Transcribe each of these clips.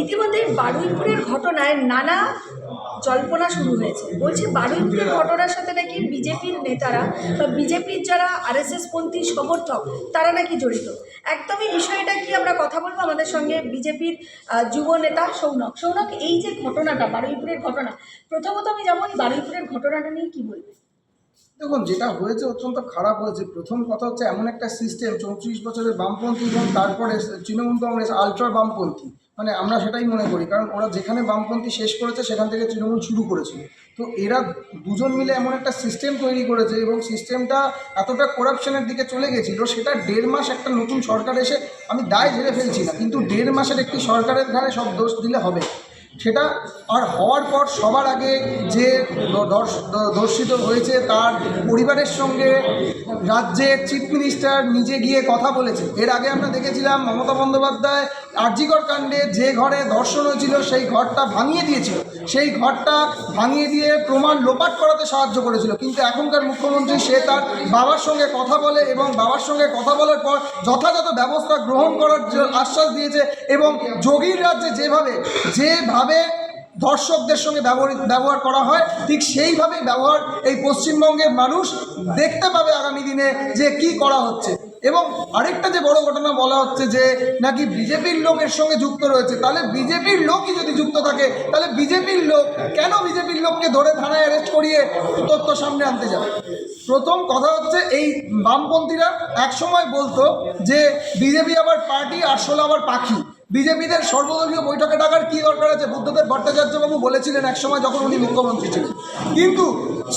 ইতিমধ্যে বারুইপুরের ঘটনায় নানা জল্পনা শুরু হয়েছে। বলছে বারুইপুরের ঘটনার সাথে নাকি বিজেপির নেতারা বা বিজেপির যারা আরএসএস পন্থী সমর্থক তারা নাকি জড়িত। একদমই বিষয়টা কি আমরা কথা বলবো আমাদের সঙ্গে বিজেপির যুব নেতা সৌনক। সৌনক, এই যে ঘটনাটা বারুইপুরের ঘটনা, প্রথমত আমি যেমন বারুইপুরের ঘটনাটা নিয়ে কি বলবো? দেখুন, যেটা হয়েছে অত্যন্ত খারাপ হয়েছে। প্রথম কথা হচ্ছে এমন একটা সিস্টেম 34 বছরের বামপন্থী এবং তারপরে তৃণমূল কংগ্রেস আলট্রা বামপন্থী, মানে আমরা সেটাই মনে করি, কারণ ওরা যেখানে বামপন্থী শেষ করেছে সেখান থেকে তৃণমূল শুরু করেছিল। তো এরা দুজন মিলে এমন একটা সিস্টেম তৈরি করেছে এবং সিস্টেমটা এতটা করাপশনের দিকে চলে গেছিলো, সেটা 1.5 মাস একটা নতুন সরকার এসে, আমি দায় ঝেড়ে ফেলছি না, কিন্তু 1.5 মাসের একটি সরকারের ঘাড়ে সব দোষ দিলে হবে সেটা। আর হওয়ার পর সবার আগে যে ধর্ষিত হয়েছে তার পরিবারের সঙ্গে রাজ্যের চিফ মিনিস্টার নিজে গিয়ে কথা বলেছে। এর আগে আমরা দেখেছিলাম মমতা বন্দ্যোপাধ্যায় আরজিকর কাণ্ডে যে ঘরে ধর্ষণ হয়েছিল সেই ঘরটা ভাঙিয়ে দিয়েছিল, সেই ঘরটা ভাঙিয়ে দিয়ে প্রমাণ লোপাট করাতে সাহায্য করেছিল। কিন্তু এখনকার মুখ্যমন্ত্রী সে তার বাবার সঙ্গে কথা বলে এবং বাবার সঙ্গে কথা বলার পর যথাযথ ব্যবস্থা গ্রহণ করার আশ্বাস দিয়েছে। এবং যোগীর রাজ্যে যেভাবে ধর্ষকদের সঙ্গে ব্যবহার করা হয়, ঠিক সেইভাবেই ব্যবহার এই পশ্চিমবঙ্গের মানুষ দেখতে পাবে আগামী দিনে যে কি করা হচ্ছে। এবং আরেকটা যে বড় ঘটনা বলা হচ্ছে যে নাকি বিজেপির লোক এর সঙ্গে যুক্ত রয়েছে, তাহলে বিজেপির লোকই যদি যুক্ত থাকে তাহলে বিজেপির লোক কেন বিজেপির লোককে ধরে থানায় অ্যারেস্ট করিয়ে তথ্য সামনে আনতে যাবে? প্রথম কথা হচ্ছে, এই বামপন্থীরা একসময় বলতো যে বিজেপি আবার পার্টি, আরশোলা আবার পাখি। বিজেপিদের সর্বদলীয় বৈঠকে ডাকার কী দরকার আছে? বুদ্ধদেব ভট্টাচার্যবাবু বলেছিলেন একসময় যখন উনি মুখ্যমন্ত্রী ছিলেন। কিন্তু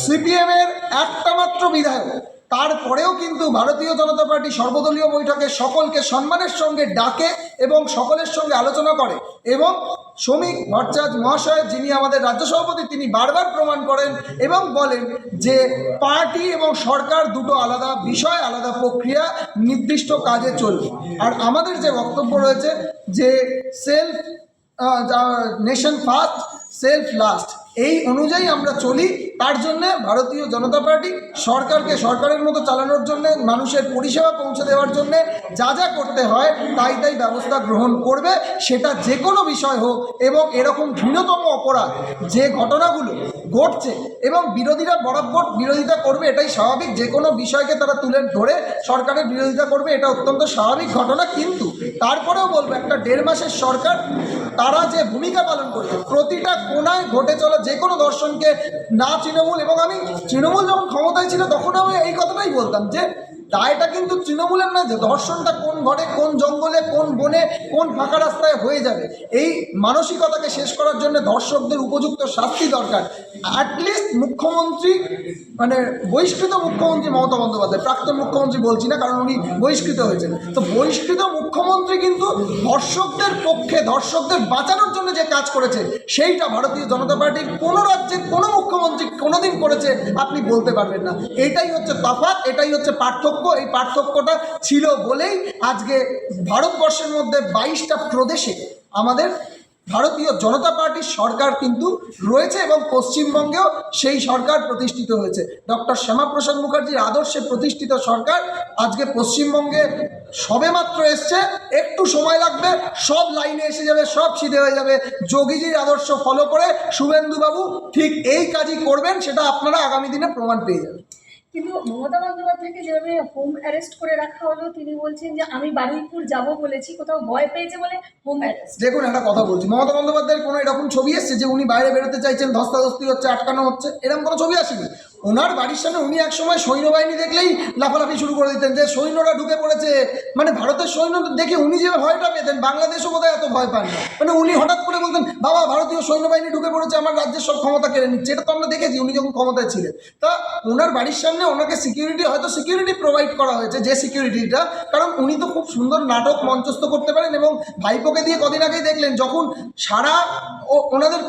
সিপিএমের একটা মাত্র বিধায়ক, তারপরেও কিন্তু ভারতীয় জনতা পার্টি সর্বদলীয় বৈঠকে সকলকে সম্মানের সঙ্গে ডাকে এবং সকলের সঙ্গে আলোচনা করে। এবং শ্রমিক ভট্টাচার্য মহাশয়, যিনি আমাদের রাজ্য সভাপতি, তিনি বারবার প্রমাণ করেন এবং বলেন যে পার্টি এবং সরকার দুটো আলাদা বিষয়, আলাদা প্রক্রিয়া, নির্দিষ্ট কাজে চলবে। আর আমাদের যে বক্তব্য রয়েছে যে self nation first, self last, এই অনুযায়ী আমরা চলি। তার জন্যে ভারতীয় জনতা পার্টি সরকারকে সরকারের মতো চালানোর জন্য, মানুষের পরিষেবা পৌঁছে দেওয়ার জন্য যা যা করতে হয় তাই ব্যবস্থা গ্রহণ করবে, সেটা যে কোনো বিষয় হোক। এবং এরকম ঘৃণতম অপরাধ যে ঘটনাগুলো ঘটছে, এবং বিরোধীরা বরাবর বিরোধিতা করবে, এটাই স্বাভাবিক। যে কোনো বিষয়কে তারা তুলে ধরে সরকারের বিরোধিতা করবে, এটা অত্যন্ত স্বাভাবিক ঘটনা। কিন্তু তারপরেও বলবো, একটা 1.5 মাসের সরকার, তারা যে ভূমিকা পালন করছে প্রতিটা কোনায় ঘটে চলা যে কোনো দর্শনকে না তৃণমূল, এবং আমি তৃণমূল যখন ক্ষমতায় ছিল তখন আমি এই কথাটাই বলতাম যে দায়টা কিন্তু তৃণমূলের নয় যে ধর্ষণটা কোন ঘরে, কোন জঙ্গলে, কোন বনে, কোন ফাঁকা রাস্তায় হয়ে যাবে। এই মানসিকতাকে শেষ করার জন্য ধর্ষকদের উপযুক্ত শাস্তি দরকার। অ্যাটলিস্ট মুখ্যমন্ত্রী, মানে বহিষ্কৃত মুখ্যমন্ত্রী মমতা বন্দ্যোপাধ্যায়, প্রাক্তন মুখ্যমন্ত্রী বলছি না কারণ উনি বহিষ্কৃত হয়েছেন, তো বহিষ্কৃত মুখ্যমন্ত্রী কিন্তু ধর্ষকদের পক্ষে, ধর্ষকদের বাঁচানোর জন্য যে কাজ করেছে সেইটা ভারতীয় জনতা পার্টির কোনো রাজ্যের কোনো মুখ্যমন্ত্রী কোনোদিন করেছে আপনি বলতে পারবেন না। এটাই হচ্ছে তফাৎ, এটাই হচ্ছে পার্থক্য। এই পার্থক্যটা ছিল বলেই আজকে ভারতবর্ষের মধ্যে 22টা প্রদেশে আমাদের ভারতীয় জনতা পার্টির সরকার কিন্তু রয়েছে এবং পশ্চিমবঙ্গেও সেই সরকার প্রতিষ্ঠিত হয়েছে। ডক্টর শ্যামাপ্রসাদ মুখার্জির আদর্শে প্রতিষ্ঠিত সরকার আজকে পশ্চিমবঙ্গে সবেমাত্র এসছে, একটু সময় লাগবে, সব লাইনে এসে যাবে, সব সিধে হয়ে যাবে। যোগীজির আদর্শ ফলো করে শুভেন্দুবাবু ঠিক এই কাজই করবেন, সেটা আপনারা আগামী দিনে প্রমাণ পেয়ে যাবেন। কিন্তু মমতা বন্দ্যোপাধ্যায়কে যেভাবে হোম অ্যারেস্ট করে রাখা হলো, তিনি বলছেন যে আমি বারুইপুর যাব বলেছি, কোথাও ভয় পেয়েছে বলে হোম অ্যারেস্ট। দেখুন, একটা কথা বলছি, মমতা বন্দ্যোপাধ্যায়ের কোনো এরকম ছবি এসছে যে উনি বাইরে বেরোতে চাইছেন, ধস্তাধস্তি হচ্ছে, আটকানো হচ্ছে, এরকম কোনো ছবি আসেনি। ওনার বাড়ির সামনে উনি একসময় সৈন্যবাহিনী দেখলেই লাফালাফি শুরু করে দিতেন যে সৈন্যরা ঢুকে পড়েছে, মানে ভারতের সৈন্য দেখে উনি যে ভয়টা পেতেন, বাংলাদেশও বোধহয় এত ভয় পান না। মানে উনি হঠাৎ করে বলতেন, বাবা ভারতীয় সৈন্যবাহিনী ঢুকে পড়েছে, আমার রাজ্যের সব ক্ষমতা কেড়ে নিচ্ছে। এটা তো আমরা দেখেছি উনি যখন ক্ষমতায় ছিলেন। তা ওনার বাড়ির সামনে ওনাকে সিকিউরিটি, হয়তো সিকিউরিটি প্রোভাইড করা হয়েছে, যে সিকিউরিটিটা, কারণ উনি তো খুব সুন্দর নাটক মঞ্চস্থ করতে পারেন। এবং ভাইপোকে দিয়ে কদিন আগেই দেখলেন, যখন সারা ওনাদের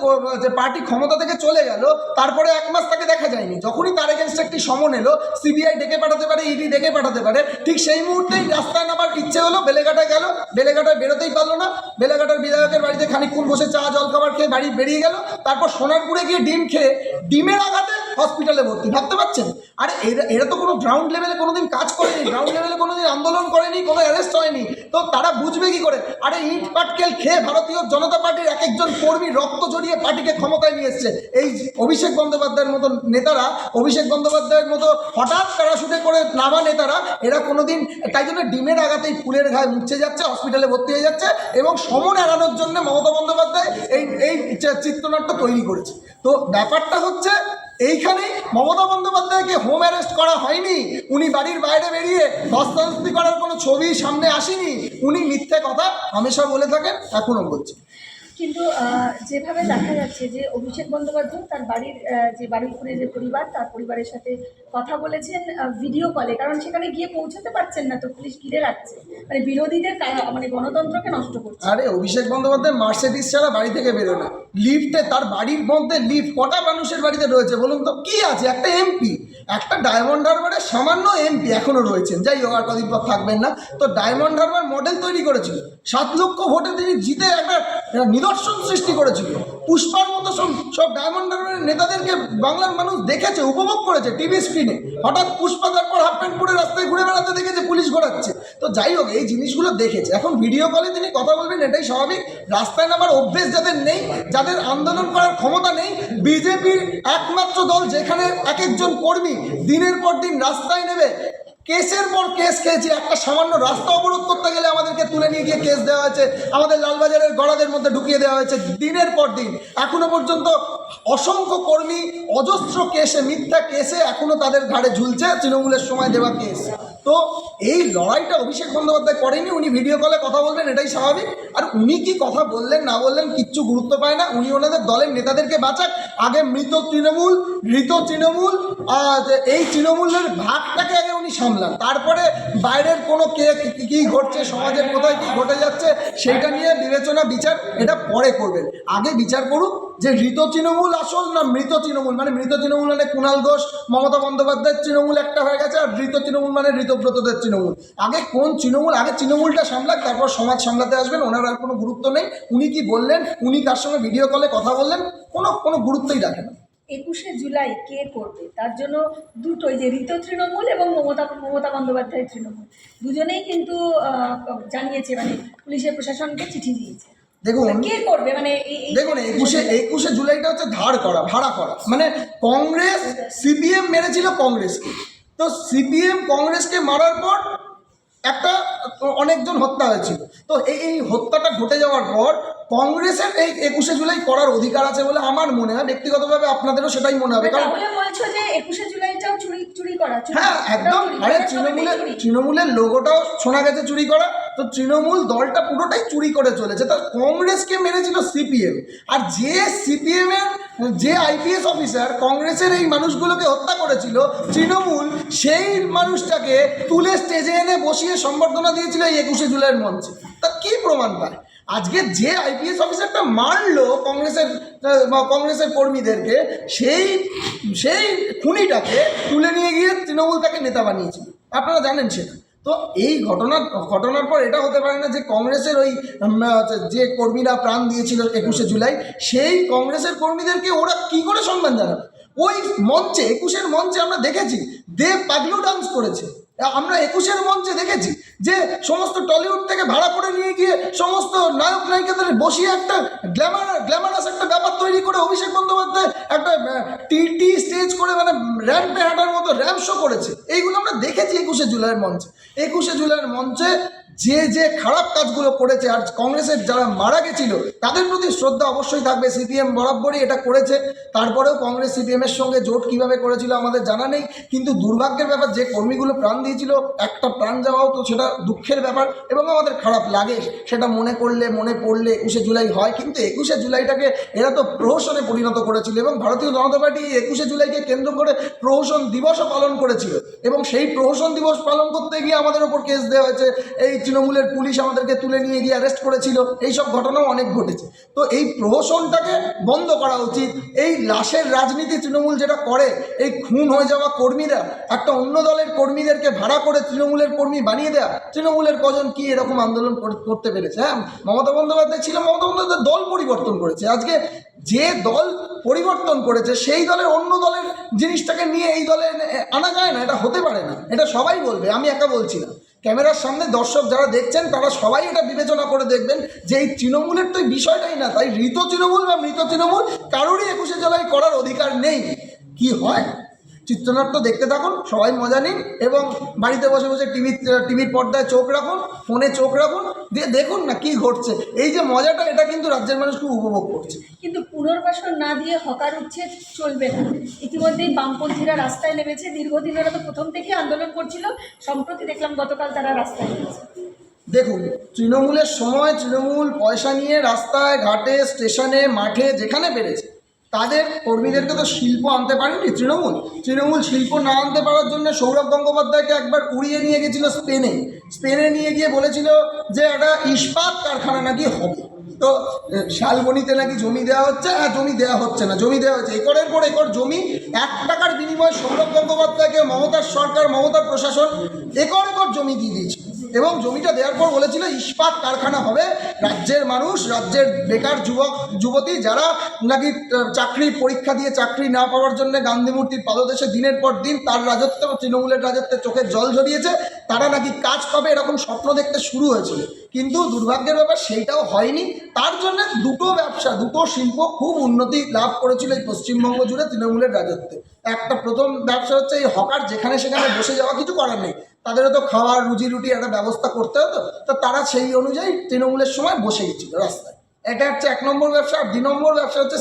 যে পার্টি ক্ষমতা থেকে চলে গেল, তারপরে 1 মাস তাকে দেখা যায়নি। যখনই তার এগেনস্টে একটি সমন এলো, সিবিআই ডেকে পাঠাতে পারে, ইডি ডেকে পাঠাতে পারে, ঠিক সেই মুহূর্তেই রাস্তায় নামার ইচ্ছে হলো, বেলেঘাটায় গেল, বেলেঘাটায় বেরোতেই পারলো না, বেলেঘাটার বিধায়কের বাড়িতে খানিকক্ষণ বসে চা জল খাবার খেয়ে বাড়ি বেরিয়ে গেল। তারপর সোনারপুরে গিয়ে ডিম খেয়ে, ডিমের আঘাতে হসপিটালে ভর্তি, ভাবতে পারছেন? আরে এরা তো কোনো গ্রাউন্ড লেভেলে কোনোদিন কাজ করেনি, গ্রাউন্ড লেভেলে কোনোদিন আন্দোলন করেনি, কোনো অ্যারেস্ট হয়নি, তো তারা বুঝবে কি করে? আরে ইট পাটকেল খেয়ে ভারতীয় জনতা পার্টির এক একজন কর্মী রক্ত জড়িয়ে পার্টিকে ক্ষমতায় নিয়ে এসছে। এই অভিষেক বন্দ্যোপাধ্যায়ের মতো নেতারা, অভিষেক বন্দ্যোপাধ্যায়ের মতো হঠাৎ প্যারাশুটে করে নামা নেতারা, এরা কোনোদিন, তাই জন্য ডিমের আঘাতেই ফুলের ঘায়ে মুছে যাচ্ছে, হসপিটালে ভর্তি হয়ে যাচ্ছে, এবং সমন এড়ানোর জন্য মমতা বন্দ্যোপাধ্যায় এই চিত্রনাট্য তৈরি করেছে। তো ব্যাপারটা হচ্ছে এইখানেই মমতা বন্দ্যোপাধ্যায়কে হোম অ্যারেস্ট করা হয়নি, উনি বাড়ির বাইরে বেরিয়ে ধস্তাধস্তি করার কোনো ছবি সামনে আসেনি, উনি মিথ্যে কথা হামেশা বলে থাকেন, এখনও বলছেন। কিন্তু যেভাবে দেখা যাচ্ছে যে অভিষেক বন্দ্যোপাধ্যায় তার বাড়ির যে বারুইপুরে যে পরিবার, তার পরিবারের সাথে কথা বলেছেন ভিডিও কলে, কারণ সেখানে গিয়ে পৌঁছাতে পারছেন না, তো পুলিশ ঘিরে রাখছে, মানে বিরোধীদের মানে গণতন্ত্রকে নষ্ট করছে। আরে অভিষেক বন্দ্যোপাধ্যায় মার্সিডিজ ছাড়া বাড়ি থেকে বেরোয় না, লিফটে, তার বাড়ির মধ্যে লিফট, কটা মানুষের বাড়িতে রয়েছে বলুন তো? কি আছে? একটা এমপি, একটা ডায়মন্ড হারবারের সামান্য এমপি এখনও রয়েছেন, যাই হোক আর কদিন পর থাকবেন না। তো ডায়মন্ড হারবার মডেল তৈরি করেছিল, 7 লক্ষ ভোটে তিনি জিতে একটা নিদর্শন সৃষ্টি করেছিল, পুষ্পার মতো সব ডায়মন্ড হারবারের নেতাদেরকে বাংলার মানুষ দেখেছে, উপভোগ করেছে টিভি স্ক্রিনে। হঠাৎ পুষ্পা তারপর হাফ প্যান্ট পরে রাস্তায় ঘুরে বেড়াতে দেখেছে, পুলিশ ঘোরাচ্ছে। তো যাই হোক, এই জিনিসগুলো দেখেছে, এখন ভিডিও কলে তিনি কথা বলবেন, এটাই স্বাভাবিক। রাস্তায় নামার অভ্যেস যাদের নেই, যাদের আন্দোলন করার ক্ষমতা নেই, বিজেপির একমাত্র দল যেখানে এক একজন কর্মী দিনের পর দিন রাস্তায় নেবে, কেসের পর কেস খেয়েছি, একটা সামান্য রাস্তা অবরোধ করতে গেলে আমাদেরকে তুলে নিয়ে গিয়ে কেস দেওয়া হয়েছে, আমাদের লালবাজারের গড়াদের মধ্যে ঢুকিয়ে দেওয়া হয়েছে দিনের পর দিন। এখনো পর্যন্ত অসংখ্য কর্মী অজস্র কেসে, মিথ্যা কেসে এখনো তাদের ঘাড়ে ঝুলছে, তৃণমূলের সময় দেওয়া কেস। তো এই লড়াইটা অভিষেক বন্দ্যোপাধ্যায় করেনি, উনি ভিডিও কলে কথা বলবেন, এটাই স্বাভাবিক। আর উনি কি কথা বললেন না বললেন কিচ্ছু গুরুত্ব পায় না, উনি ওনাদের দলের নেতাদেরকে বাঁচাক, আগে মৃত তৃণমূল, হৃত তৃণমূল, এই তৃণমূলের ভাগটাকে আগে উনি সামলান, তারপরে বাইরের কোনো কে কী ঘটছে, সমাজের কোথায় কী ঘটে যাচ্ছে সেইটা নিয়ে বিবেচনা বিচার এটা পরে করবেন। আগে বিচার করুক যে হৃত তৃণমূল আসল না মৃত তৃণমূল, মানে মৃত তৃণমূল মানে কুণাল ঘোষ, মমতা বন্দ্যোপাধ্যায়ের তৃণমূল একটা হয়ে গেছে, আর হৃত তৃণমূল মানে ঋতব্রতদের তৃণমূল। আগে কোন তৃণমূল, আগে তৃণমূলটা সামলাক, তারপর সমাজ সামলাতে আসবেন। ওনার আর কোনো গুরুত্ব নেই, উনি কি বললেন, উনি কার সঙ্গে ভিডিও কলে কথা বললেন, কোনো গুরুত্বই রাখে না। 21শে জুলাই কে করবে তার জন্য দুটোই, যে ঋত তৃণমূল এবং মমতা বন্দ্যোপাধ্যায়ের তৃণমূল, দুজনেই কিন্তু জানিয়েছে, মানে পুলিশের প্রশাসনকে চিঠি দিয়েছে। দেখুন কে করবে, মানে দেখুন 21শে জুলাইটা হচ্ছে ধার করা, ভাড়া করা, মানে কংগ্রেস সিপিএম মেরেছিল কংগ্রেসকে, তো সিপিএম কংগ্রেসকে মারার পর একটা অনেকজন হত্যা হয়েছিল, তো এই হত্যাটা ঘটে যাওয়ার পর কংগ্রেসের এই 21শে জুলাই করার অধিকার আছে বলে আমার মনে হয়, ব্যক্তিগতভাবে আপনাদেরও সেটাই মনে হবে। কারণ তাহলে বলছো যে 21শে জুলাইটাও চুরি করা? হ্যাঁ একদম, আরে তৃণমূলের লোগোটাও শোনা গেছে চুরি করা, তো তৃণমূল দলটা পুরোটাই চুরি করে চলেছে। তার কংগ্রেসকে মেরেছিল সিপিএম, আর যে সিপিএমের যে আইপিএস অফিসার কংগ্রেসের এই মানুষগুলোকে হত্যা করেছিল তৃণমূল, সেই মানুষটাকে তুলে স্টেজে এনে বসিয়ে সম্বর্ধনা দিয়েছিল এই 21শে জুলাইয়ের মঞ্চে। তার কী প্রমাণ পায়? আজকে যে আইপিএস অফিসারটা মারলো কংগ্রেসের কর্মীদেরকে, সেই খুনিটাকে তুলে নিয়ে গিয়ে তৃণমূল তাকে নেতা বানিয়েছিল, আপনারা জানেন সেটা। তো এই ঘটনার পর এটা হতে পারে না যে কংগ্রেসের ওই যে কর্মীরা প্রাণ দিয়েছিল 21শে জুলাই, সেই কংগ্রেসের কর্মীদেরকে ওরা কি করে সম্মান জানাবে? ওই মঞ্চে 21শের মঞ্চে আমরা দেখেছি দেব পাগলু ডান্স করেছে, আমরা 21শের মঞ্চে দেখেছি যে সমস্ত টলিউড থেকে ভাড়া করে নিয়ে গিয়ে সমস্ত নায়ক নায়িকাদের বসিয়ে একটা গ্ল্যামারাস একটা ব্যাপার তৈরি করে অভিষেক বন্দ্যোপাধ্যায় একটা টি স্টেজ করে, মানে র্যাম্পে হাঁটার মতো র্যাম্প শো করেছে। এইগুলো আমরা দেখেছি 21শে জুলাইয়ের মঞ্চে। 21শে জুলাইয়ের মঞ্চে যে খারাপ কাজগুলো করেছে, আর কংগ্রেসের যারা মারা গেছিল তাদের প্রতি শ্রদ্ধা অবশ্যই থাকবে। সিপিএম বরাবরই এটা করেছে, তারপরেও কংগ্রেস সিপিএমের সঙ্গে জোট কিভাবে করেছিল আমাদের জানা নেই, কিন্তু দুর্ভাগ্যের ব্যাপার যে কর্মীগুলো প্রাণ দিয়েছিল, একটা প্রাণ যাওয়াও তো সেটা দুঃখের ব্যাপার এবং আমাদের খারাপ লাগে সেটা মনে পড়লে 21শে জুলাই হয়। কিন্তু 21শে জুলাইটাকে এরা তো প্রহসনে পরিণত করেছিল, এবং ভারতীয় জনতা পার্টি 21শে জুলাইকে কেন্দ্র করে প্রহসন দিবসও পালন করেছিল, এবং সেই প্রহসন দিবস পালন করতে গিয়ে আমাদের ওপর কেস দেওয়া হয়েছে, এই তৃণমূলের পুলিশ আমাদেরকে তুলে নিয়ে গিয়ে অ্যারেস্ট করেছিল, এইসব ঘটনাও অনেক ঘটেছে। তো এই প্রহসনটাকে বন্ধ করা উচিত। এই লাশের রাজনীতি তৃণমূল যেটা করে, এই খুন হয়ে যাওয়া কর্মীরা একটা অন্য দলের কর্মীদেরকে ভাড়া করে তৃণমূলের কর্মী বানিয়ে দেওয়া, তৃণমূলের কজন কি এরকম আন্দোলন করতে পেরেছে? হ্যাঁ, মমতা বন্দ্যোপাধ্যায় ছিল, মমতা বন্দ্যোপাধ্যায় দল পরিবর্তন করেছে। আজকে যে দল পরিবর্তন করেছে সেই দলের অন্য দলের জিনিসটাকে নিয়ে এই দলে আনা যায় না, এটা হতে পারে না। এটা সবাই বলবে, আমি একা বলছি না। ক্যামেরার সামনে দর্শক যারা দেখছেন তারা সবাই এটা বিবেচনা করে দেখবেন যে এই তৃণমূলের তো এই বিষয়টাই না। তাই মৃত তৃণমূল বা মৃত তৃণমূল কারোরই 21শে জুলাই করার অধিকার নেই। কি হয় চিত্রনাট্য দেখতে থাকুন, সবাই মজা নিন এবং বাড়িতে বসে বসে টিভির পর্দায় চোখ রাখুন, ফোনে চোখ রাখুন, দিয়ে দেখুন না কি ঘটছে। এই যে মজাটা, এটা কিন্তু রাজ্যের মানুষ খুব উপভোগ করছে। কিন্তু পুনর্বাসন না দিয়ে হকার উচ্ছেদ চলবে না। ইতিমধ্যেই বামপন্থীরা রাস্তায় নেমেছে, দীর্ঘদিন ওরা তো প্রথম থেকেই আন্দোলন করছিল, সম্প্রতি দেখলাম গতকাল তারা রাস্তায় নেমেছে। দেখুন, তৃণমূলের সময় তৃণমূল পয়সা নিয়ে রাস্তায় ঘাটে স্টেশনে মাঠে যেখানে পেরেছে তাদের কর্মীদেরকে তো শিল্প আনতে পারেনি তৃণমূল শিল্প না আনতে পারার জন্য সৌরভ গঙ্গোপাধ্যায়কে একবার উড়িয়ে নিয়ে গেছিল স্পেনে নিয়ে গিয়ে বলেছিল যে একটা ইস্পাত কারখানা নাকি হবে। তো শালবনিতে নাকি জমি দেওয়া হচ্ছে, হ্যাঁ জমি দেওয়া হচ্ছে না, জমি দেওয়া হচ্ছে একরের পর একর জমি। 1 টাকার বিনিময়ে সৌরভ গঙ্গোপাধ্যায়কে মমতার সরকার, মমতার প্রশাসন একর জমি দিয়ে দিয়েছিল এবং জমিটা দেওয়ার পর বলেছিল ইস্পাত কারখানা হবে। রাজ্যের মানুষ, রাজ্যের বেকার যুবক যুবতী যারা নাকি চাকরির পরীক্ষা দিয়ে চাকরি না পাওয়ার জন্য গান্ধী মূর্তির পাদদেশে দিনের পর দিন তার রাজত্বে, তৃণমূলের রাজত্বে চোখের জল ঝরিয়েছে, তারা নাকি কাজ পাবে এরকম স্বপ্ন দেখতে শুরু হয়েছিল। কিন্তু দুর্ভাগ্যের ব্যাপার সেইটাও হয়নি। তার জন্য দুটো ব্যবসা, দুটো শিল্প খুব উন্নতি লাভ করেছিল এই পশ্চিমবঙ্গ জুড়ে তৃণমূলের রাজত্বে। একটা প্রথম ব্যবসা হচ্ছে এই হকার, যেখানে সেখানে বসে যাওয়া, কিছু করার নেই, তাদেরও তো খাওয়ার রুজি রুটি একটা ব্যবস্থা করতে হতো। তো তারা সেই অনুযায়ী তৃণমূলের সময় বসে গেছিল রাস্তায়। এটা হচ্ছে 1 নম্বর ব্যবসা। আর 2 নম্বর ব্যবসা হচ্ছে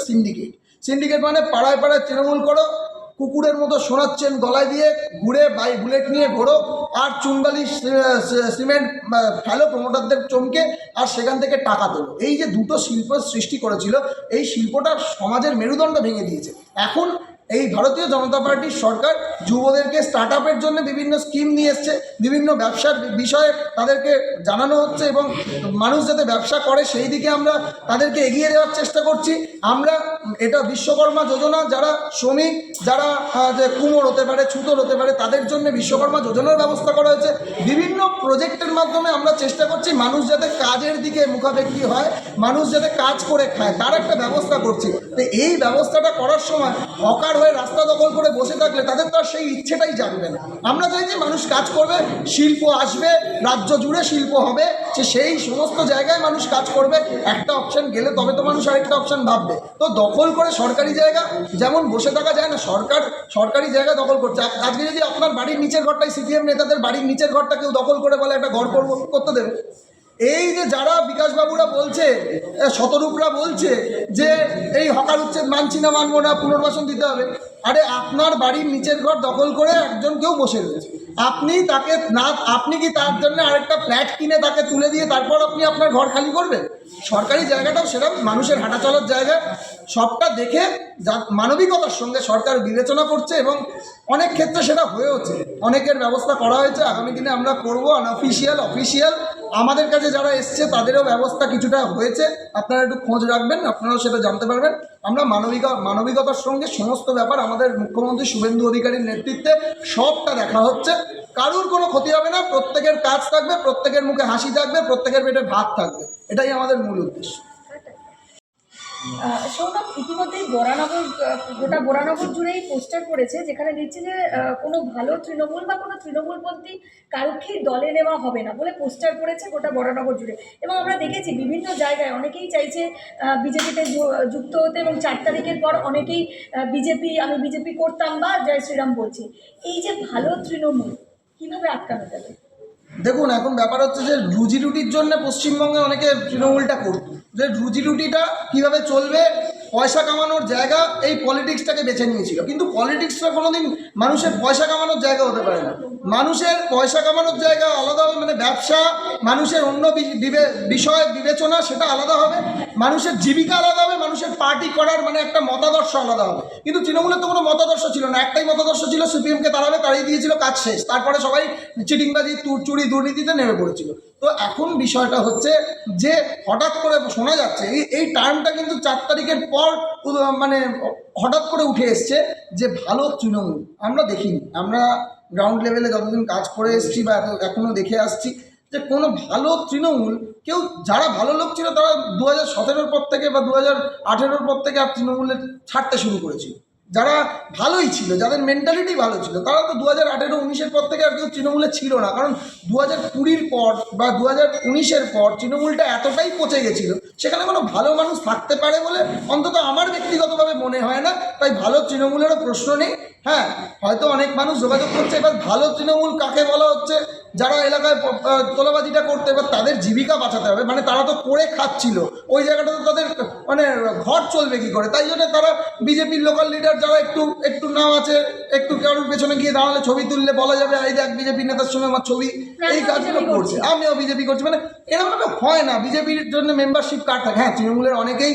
সিন্ডিকেট মানে পাড়ায় পাড়ায় তৃণমূল করো, কুকুরের মতো শোনাচ্ছেন গলায় দিয়ে ঘুরে বুলেট নিয়ে ঘোরো আর চুনবালি সিমেন্ট ফেলো প্রমোটারদের চমকে, আর সেখান থেকে টাকা তোলো। এই যে দুটো শিল্প সৃষ্টি করেছিল, এই শিল্পটা সমাজের মেরুদণ্ড ভেঙে দিয়েছে। এখন এই ভারতীয় জনতা পার্টির সরকার যুবদেরকে স্টার্ট আপের জন্য বিভিন্ন স্কিম নিয়ে এসছে, বিভিন্ন ব্যবসার বিষয়ে তাদেরকে জানানো হচ্ছে এবং মানুষ যাতে ব্যবসা করে সেই দিকে আমরা তাদেরকে এগিয়ে দেওয়ার চেষ্টা করছি। আমরা এটা বিশ্বকর্মা যোজনা, যারা শ্রমিক, যারা যে কুমোর হতে পারে, ছুতোর হতে পারে, তাদের জন্য বিশ্বকর্মা যোজনার ব্যবস্থা করা হয়েছে। বিভিন্ন প্রজেক্টের মাধ্যমে আমরা চেষ্টা করছি মানুষ যাতে কাজের দিকে মুখাপেক্ষী হয়, মানুষ যাতে কাজ করে খায়, তার একটা ব্যবস্থা করছি। তো এই ব্যবস্থাটা করার সময় হকার হয়ে রাস্তা দখল করে বসে থাকলে তাদের তো আর সেই ইচ্ছেটাই জাগবে না। আমরা চাই যে মানুষ কাজ করবে, শিল্প আসবে, রাজ্য জুড়ে শিল্প হবে, যে সেই সমস্ত জায়গায় মানুষ কাজ করবে। একটা অপশান গেলে তবে তো মানুষ আরেকটা অপশান ভাববে। তো দখল করে সরকারি জায়গা যেমন বসে থাকা যায় না, সরকারি জায়গা দখল করছে। আজকে যদি আপনার বাড়ির নিচের ঘরটাই সিপিএম নেতাদের বাড়ির নিচের ঘরটা কেউ দখল করে বলে একটা ঘর করতে দেবে? এই যে যারা বিকাশবাবুরা বলছে, শতরূপরা বলছে যে এই হকার উচ্ছেদ মানছি না, মানবো না, পুনর্বাসন দিতে হবে, আরে আপনার বাড়ির নিচের ঘর দখল করে একজন কেউ বসে রয়েছে, আপনি কি তার জন্য আরেকটা ফ্ল্যাট কিনে তাকে তুলে দিয়ে তারপর আপনি আপনার ঘর খালি করবেন? সরকারি জায়গাটাও সেরকম মানুষের হাঁটা চলার জায়গা। সবটা দেখে মানবিকতার সঙ্গে সরকার বিবেচনা করছে এবং অনেক ক্ষেত্রে সেটা হয়েওছে, অনেকের ব্যবস্থা করা হয়েছে। আগামী দিনে আমরা করবো অফিসিয়াল আমাদের কাছে যারা এসছে তাদেরও ব্যবস্থা কিছুটা হয়েছে। আপনারা একটু খোঁজ রাখবেন, আপনারাও সেটা জানতে পারবেন। আমরা মানবিকতার সঙ্গে সমস্ত ব্যাপার আমাদের মুখ্যমন্ত্রী শুভেন্দু অধিকারীর নেতৃত্বে সবটা দেখা হচ্ছে। কারুর কোনো ক্ষতি হবে না, প্রত্যেকের কাজ থাকবে, প্রত্যেকের মুখে হাসি থাকবে, প্রত্যেকের পেটে ভাত থাকবে, এটাই আমাদের মূল উদ্দেশ্য। সৌরভ, ইতিমধ্যেই গোটা বরানগর জুড়েই পোস্টার পড়েছে যেখানে দিচ্ছে যে কোনো ভালো তৃণমূল বা কোনো তৃণমূলপন্থী কারুকেই দলে নেওয়া হবে না বলে পোস্টার পড়েছে গোটা বরানগর জুড়ে। এবং আমরা দেখেছি বিভিন্ন জায়গায় অনেকেই চাইছে বিজেপিতে যুক্ত হতে এবং 4 তারিখের পর অনেকেই আমি বিজেপি করতাম বা জয় শ্রীরাম বলছি। এই যে ভালো তৃণমূল কীভাবে আটকানো যাবে? দেখুন, এখন ব্যাপার হচ্ছে যে রুজি রুটির জন্য পশ্চিমবঙ্গে অনেকে তৃণমূলটা করত, যে রুজি রুটিটা কীভাবে চলবে, পয়সা কামানোর জায়গা, এই পলিটিক্সটাকে বেছে নিয়েছিল। কিন্তু পলিটিক্সটা কোনোদিন মানুষের পয়সা কামানোর জায়গা হতে পারে না। মানুষের পয়সা কামানোর জায়গা আলাদা হবে, মানে ব্যবসা, মানুষের অন্য বিষয় বিবেচনা সেটা আলাদা হবে। মানুষের জীবিকা আলাদা হবে, মানুষের পার্টি করার মানে একটা মতাদর্শ আলাদা হবে। কিন্তু তৃণমূলের তো কোনো মতাদর্শ ছিল না, একটাই মতাদর্শ ছিল সিপিএমকে তাড়াবে, তাড়িয়ে দিয়েছিল, কাজ শেষ। তারপরে সবাই চিটিংবাজি চুরি দুর্নীতিতে নেমে পড়েছিল। তো এখন বিষয়টা হচ্ছে যে হঠাৎ করে শোনা যাচ্ছে এই টার্মটা কিন্তু 4 তারিখের পর মানে হঠাৎ করে উঠে এসছে যে ভালো তৃণমূল আমরা দেখিনি। আমরা গ্রাউন্ড লেভেলে যতদিন কাজ করে এসেছি বা এখনও দেখে আসছি যে কোনো ভালো তৃণমূল কেউ, যারা ভালো লোক ছিল তারা 2017-র পর থেকে বা 2018-র পর থেকে আর তৃণমূলে ছাড়তে শুরু করেছিল। যারা ভালোই ছিল, যাদের মেন্টালিটি ভালো ছিল, তারা তো 2018-19-এর পর থেকে আর কেউ তৃণমূলে ছিল না। কারণ 2020-র পর বা 2019-এর পর তৃণমূলটা এতটাই পচে গেছিলো, সেখানে কোনো ভালো মানুষ থাকতে পারে বলে অন্তত আমার ব্যক্তিগতভাবে মনে হয় না। তাই ভালো তৃণমূলেরও প্রশ্ন নেই। হ্যাঁ, হয়তো অনেক মানুষ যোগাযোগ করছে, এবার ভালো তৃণমূল কাকে বলা হচ্ছে? যারা এলাকায় তোলাবাজিটা করতে, এবার তাদের জীবিকা বাঁচাতে হবে। মানে তারা তো করে খাচ্ছিল, ওই জায়গাটাতে তাদের মানে ঘর চলবে কী করে? তাই জন্য তারা বিজেপির লোকাল লিডার যারা একটু নাম আছে, একটু কারোর পেছনে গিয়ে দাঁড়ালে ছবি তুললে বলা যাবে এই দেখ বিজেপি নেতার সঙ্গে আমার ছবি, এই কাজগুলো করছে। আমিও বিজেপি করছি, মানে এরকমভাবে হয় না। বিজেপির জন্য মেম্বারশিপ কার্ড থাকে। হ্যাঁ, তৃণমূলের অনেকেই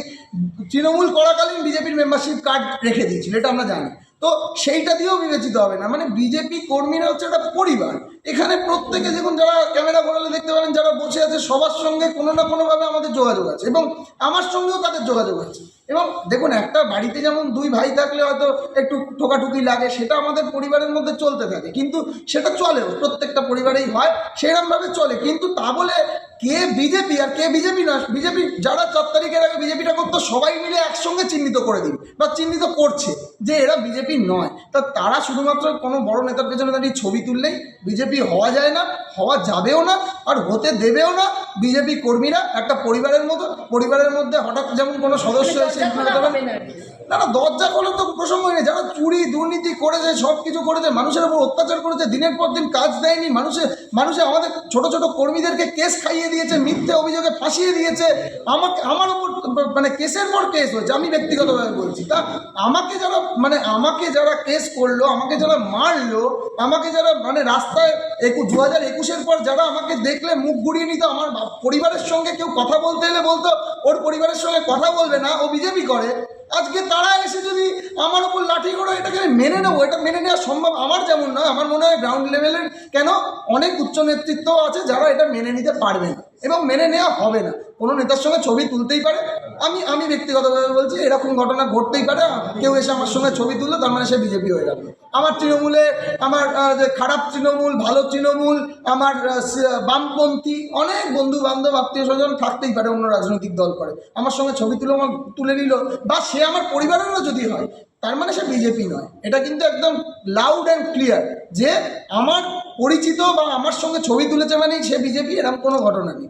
তৃণমূল করাকালীন বিজেপির মেম্বারশিপ কার্ড রেখে দিয়েছিল, এটা আমরা জানি। তো সেইটা দিয়েও বিবেচিত হবে না। মানে বিজেপি কর্মীরা হচ্ছে একটা পরিবার। এখানে প্রত্যেকে, যখন যারা ক্যামেরা ঘোরালে দেখতে পাবেন যারা বসে আছে, সবার সঙ্গে কোনো না কোনোভাবে আমাদের যোগাযোগ আছে এবং আমার সঙ্গেও তাদের যোগাযোগ আছে। এবং দেখুন, একটা বাড়িতে যেমন 2 ভাই থাকলে হয়তো একটু ঠোকাঠুকি লাগে, সেটা আমাদের পরিবারের মধ্যে চলতে থাকে, কিন্তু সেটা চলেও, প্রত্যেকটা পরিবারেই হয়, সেরকমভাবে চলে। কিন্তু তা বলে কে বিজেপি আর কে বিজেপি না, বিজেপি যারা 4 তারিখের আগে বিজেপিটা করতো সবাই মিলে একসঙ্গে চিহ্নিত করে দিন বা চিহ্নিত করছে যে এরা বিজেপি নয়। তা তারা শুধুমাত্র কোনো বড় নেতার পেছনে দাঁড়িয়ে ছবি তুললেই বিজেপি হওয়া যায় না, হওয়া যাবেও না, আর হতে দেবেও না। বিজেপি কর্মীরা একটা পরিবারের মতো, পরিবারের মধ্যে হঠাৎ যেমন কোনো সদস্য এসে না না, দরজা খোলার তো প্রসঙ্গই নেই। যারা চুরি দুর্নীতি করেছে, সব কিছু করেছে, মানুষের উপর অত্যাচার করেছে, দিনের পর দিন কাজ দেয়নি, মানুষে আমাদের ছোট ছোট কর্মীদেরকে কেস খাইয়ে দিয়েছে, মিথ্যে অভিযোগে ফাঁসিয়ে দিয়েছে, আমার উপর মানে কেসের পর কেস হয়েছে। আমি ব্যক্তিগতভাবে বলছি। তা আমাকে যারা কেস করলো, আমাকে যারা মারলো, আমাকে যারা মানে রাস্তায় 2021-এর পর যারা আমাকে দেখলে মুখ ঘুরিয়ে নিত, আমার পরিবারের সঙ্গে কেউ কথা বলতে এলে বলতো ওর পরিবারের সঙ্গে কথা বলবে না, ও বিজেপি করে, আজকে তারা এসে যদি আমার উপর লাঠি করে, এটাকে আমি মেনে নেবো? এটা মেনে নেওয়া সম্ভব আমার যেমন নয়, আমার মনে হয় গ্রাউন্ড লেভেলের কেন অনেক উচ্চ নেতৃত্ব আছে যারা এটা মেনে নিতে পারবে না এবং মেনে নেওয়া হবে না। কোনো নেতার সঙ্গে ছবি তুলতেই পারে, আমি ব্যক্তিগতভাবে বলছি এরকম ঘটনা ঘটতেই পারে। কেউ এসে আমার সঙ্গে ছবি তুললো, তার মানে সে বিজেপি হয়ে গেল। আমার তৃণমূলে, আমার যে খারাপ তৃণমূল, ভালো তৃণমূল, আমার বামপন্থী অনেক বন্ধু বান্ধব আত্মীয় স্বজন থাকতেই পারে, অন্য রাজনৈতিক দল করে, আমার সঙ্গে ছবি তুলে নিল, বা সে আমার পরিবারেরও যদি হয়, তার মানে সে বিজেপি নয়। এটা কিন্তু একদম লাউড অ্যান্ড ক্লিয়ার যে আমার পরিচিত বা আমার সঙ্গে ছবি তুলেছে মানেই সে বিজেপি, এরকম কোনো ঘটনা নেই।